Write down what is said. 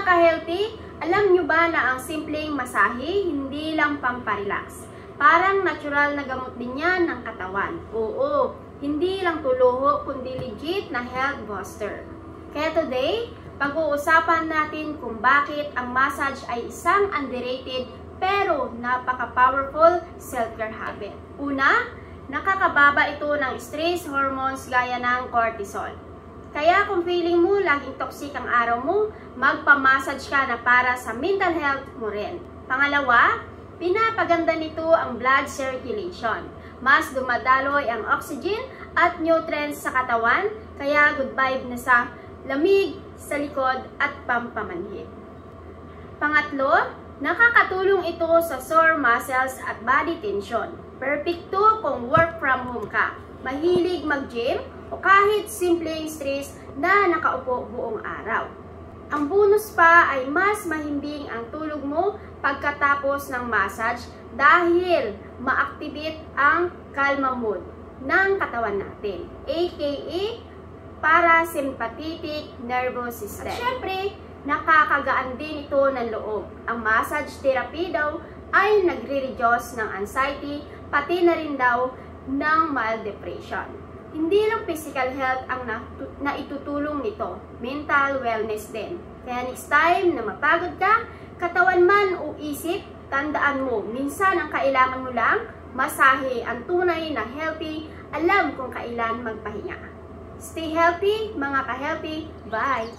Mga ka-healthy, alam nyo ba na ang simpleng masahe, hindi lang pamparelax? Parang natural na gamot din yan ng katawan. Oo, hindi lang tuluho, kundi legit na health booster. Kaya today, pag-uusapan natin kung bakit ang massage ay isang underrated pero napaka-powerful self-care habit. Una, nakakababa ito ng stress hormones gaya ng cortisol. Kaya kung feeling mo laging toxic ang araw mo, magpamassage ka na para sa mental health mo rin. Pangalawa, pinapaganda nito ang blood circulation. Mas dumadaloy ang oxygen at nutrients sa katawan, kaya good vibe na sa lamig, sa likod at pampamanhid. Pangatlo, nakakatulong ito sa sore muscles at body tension. Perfect to kung work from home ka, mahilig mag-gym, o kahit simpleng stress na nakaupo buong araw. Ang bonus pa ay mas mahimbing ang tulog mo pagkatapos ng massage dahil ma-activate ang calma mode ng katawan natin, aka parasympathetic nervous system. At syempre, nakakagaan din ito ng loob. Ang massage therapy daw ay nagre-reduce ng anxiety, pati na rin daw ng mild depression. Hindi lang physical health ang naitutulong nito, mental wellness din. Kaya next time na mapagod ka, katawan man o isip, tandaan mo, minsan ang kailangan mo lang, masahe. Ang tunay na healthy, alam kung kailan magpahinga. Stay healthy, mga ka-healthy. Bye!